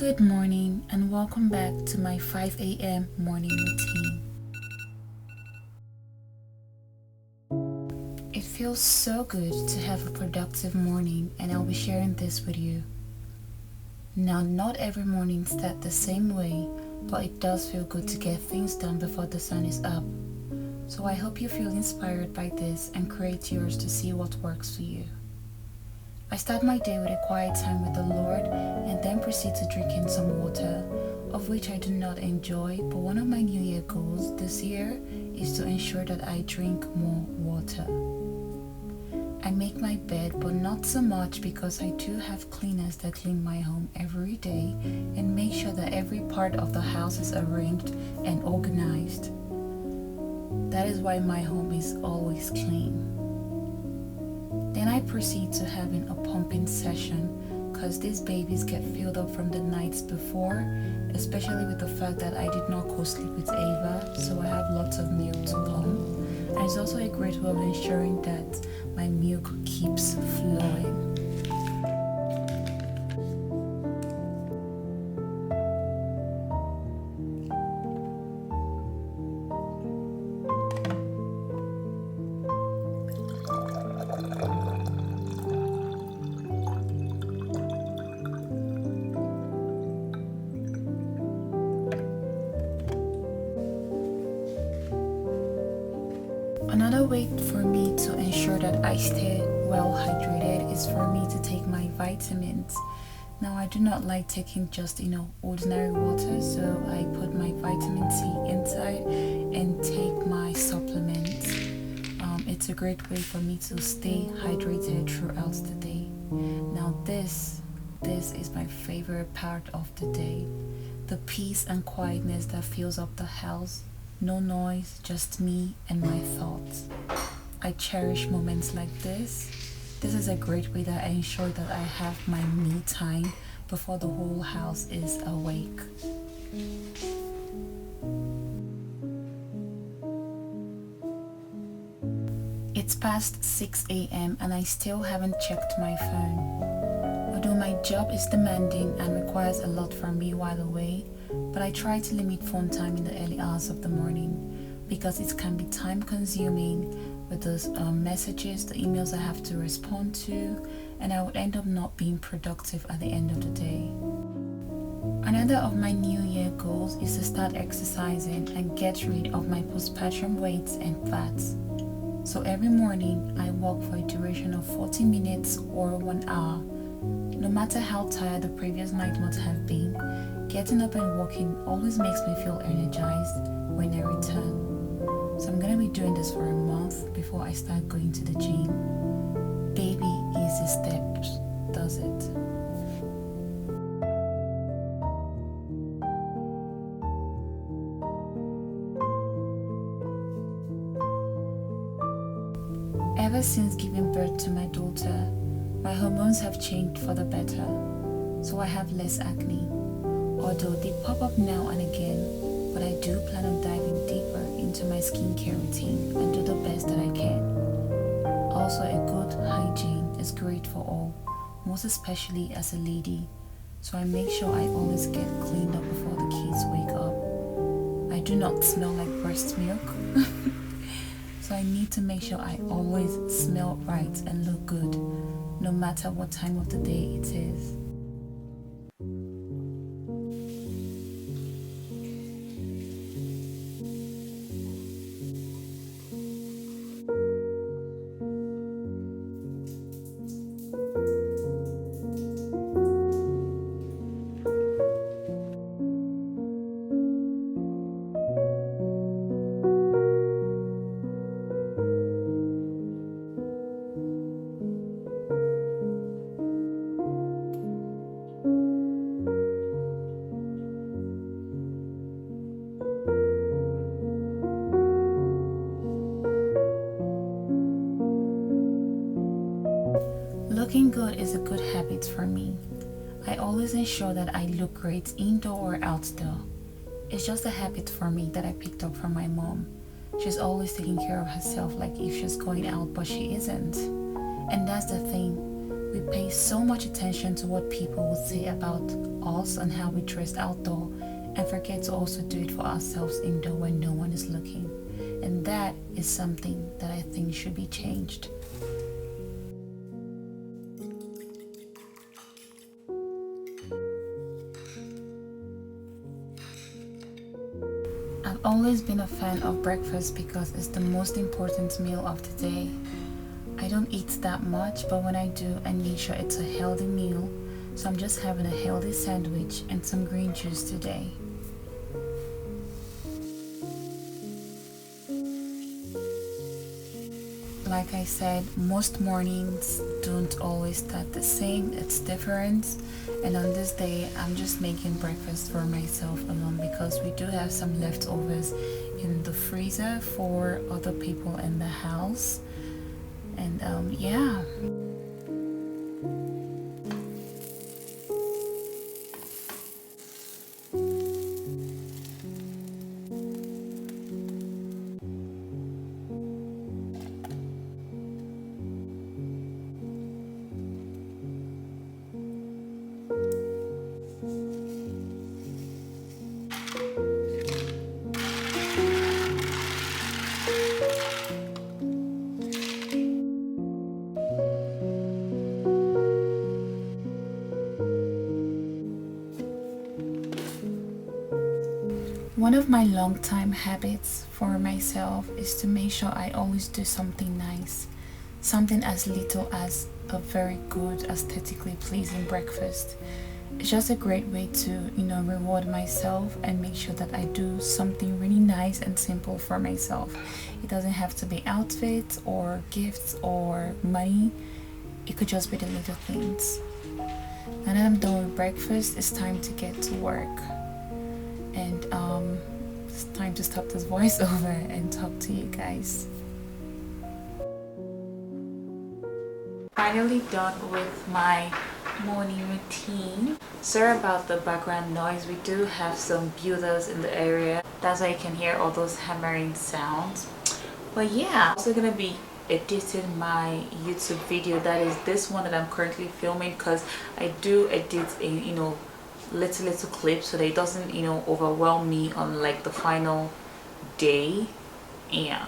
Good morning and welcome back to my 5 a.m. morning routine. It feels so good to have a productive morning and I'll be sharing this with you. Now, not every morning starts the same way, but it does feel good to get things done before the sun is up. So I hope you feel inspired by this and create yours to see what works for you. I start my day with a quiet time with the Lord and then proceed to drink in some water, of which I do not enjoy, but one of my New Year goals this year is to ensure that I drink more water. I make my bed, but not so much because I do have cleaners that clean my home every day and make sure that every part of the house is arranged and organized. That is why my home is always clean. Then I proceed to having a pumping session because these babies get filled up from the nights before, especially with the fact that I did not co-sleep with Ava, so I have lots of milk to pump. And it's also a great way of ensuring that my milk keeps flowing. Another way for me to ensure that I stay well hydrated is for me to take my vitamins. Now, I do not like taking just ordinary water, so I put my vitamin C inside and take my supplements. It's a great way for me to stay hydrated throughout the day. Now, this is my favorite part of the day. The peace and quietness that fills up the house. No noise, just me and my thoughts. I cherish moments like this. This is a great way that I ensure that I have my me time before the whole house is awake. It's past 6 a.m. and I still haven't checked my phone. Although my job is demanding and requires a lot from me while away, but I try to limit phone time in the early hours of the morning because it can be time consuming with those messages, the emails I have to respond to, and I would end up not being productive at the end of the day. Another of my New Year goals is to start exercising and get rid of my postpatrum weights and fats. So every morning I walk for a duration of 40 minutes or 1 hour. No matter how tired the previous night must have been, getting up and walking always makes me feel energized when I return. So I'm going to be doing this for a month before I start going to the gym. Baby easy steps does it. Ever since giving birth to my daughter, my hormones have changed for the better, so I have less acne. Although they pop up now and again, but I do plan on diving deeper into my skincare routine and do the best that I can. Also, a good hygiene is great for all, most especially as a lady, so I make sure I always get cleaned up before the kids wake up. I do not smell like breast milk, so I need to make sure I always smell right and look good, no matter what time of the day it is. Looking good is a good habit for me. I always ensure that I look great indoor or outdoor. It's just a habit for me that I picked up from my mom. She's always taking care of herself like if she's going out, but she isn't. And that's the thing. We pay so much attention to what people would say about us and how we dress outdoor, and forget to also do it for ourselves indoor when no one is looking. And that is something that I think should be changed. I've always been a fan of breakfast because it's the most important meal of the day. I don't eat that much, but when I do, I make sure it's a healthy meal. So I'm just having a healthy sandwich and some green juice today. Like I said, most mornings don't always start the same, it's different. And on this day, I'm just making breakfast for myself alone because we do have some leftovers in the freezer for other people in the house. And yeah. One of my long-time habits for myself is to make sure I always do something nice, something as little as a very good, aesthetically pleasing breakfast. It's just a great way to, reward myself and make sure that I do something really nice and simple for myself. It doesn't have to be outfits or gifts or money. It could just be the little things. Now that I'm done with breakfast, it's time to get to work. And it's time to stop this voiceover and talk to you guys. Finally done with my morning routine. Sorry about the background noise. We do have some builders in the area. That's why you can hear all those hammering sounds. But yeah, I'm also gonna be editing my YouTube video. That is this one that I'm currently filming, because I do edit in little clips so that it doesn't overwhelm me on like the final day. Yeah,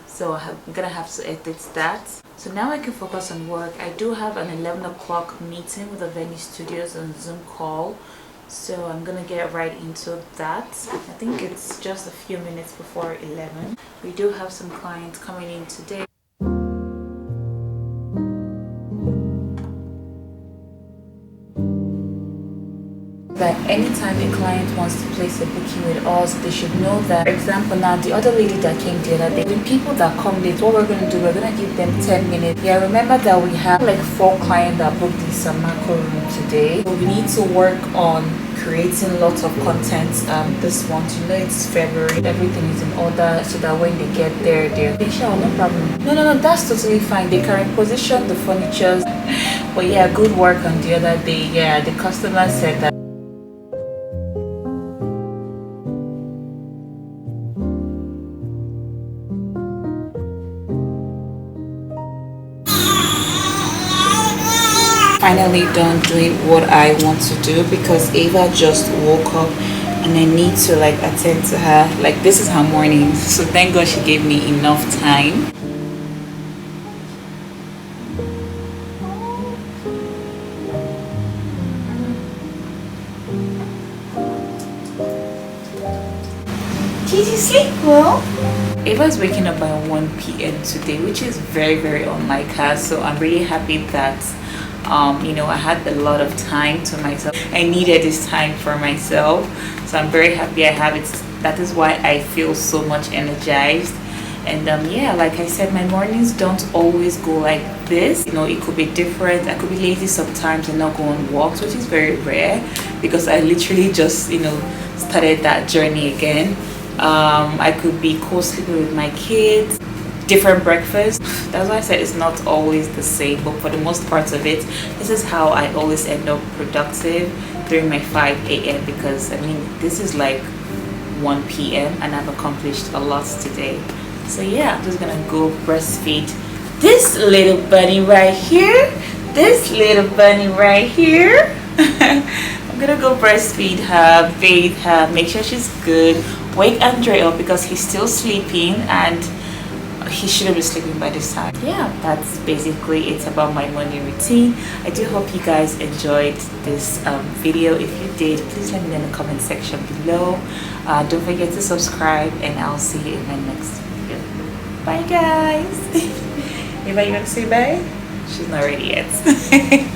so I'm gonna have to edit that. So now I can focus on work. I do have an 11 o'clock meeting with the Venue Studios on Zoom call, so I'm gonna get right into that. I think it's just a few minutes before 11. We do have some clients coming in today. That anytime a client wants to place a booking with us, they should know that, for example, now the other lady that came the other day, the people that come late, what we're going to do, we're going to give them 10 minutes. Yeah, remember that we have like 4 clients that booked this macro room today. So we need to work on creating lots of content this month. It's February, everything is in order so that when they get there, they're sure, no problem. No, that's totally fine. They can reposition the furniture. But yeah, good work on the other day. Yeah, the customer said that finally done doing what I want to do, because Ava just woke up and I need to like attend to her. Like, this is her morning, so thank God she gave me enough time. Did you sleep well? Ava's waking up by 1 p.m. today, which is very, very unlike her. So I'm really happy that I had a lot of time to myself. I needed this time for myself, so I'm very happy I have it. That is why I feel so much energized. And yeah, like I said, my mornings don't always go like this. It could be different. I could be lazy sometimes and not go on walks, which is very rare because I literally just started that journey again. I could be co-sleeping with my kids, different breakfast. That's why I said it's not always the same, but for the most part of it, this is how I always end up productive during my 5 a.m. because this is like 1 p.m. and I've accomplished a lot today. So yeah, I'm just gonna go breastfeed this little bunny right here. this little bunny right here. I'm gonna go breastfeed her, bathe her, make sure she's good, wake Andre up because he's still sleeping and he shouldn't be sleeping by this time. Yeah, that's basically it about my morning routine. I do hope you guys enjoyed this video. If you did, please let me know in the comment section below. Don't forget to subscribe, and I'll see you in my next video. Bye guys. Anybody want to say bye? She's not ready yet.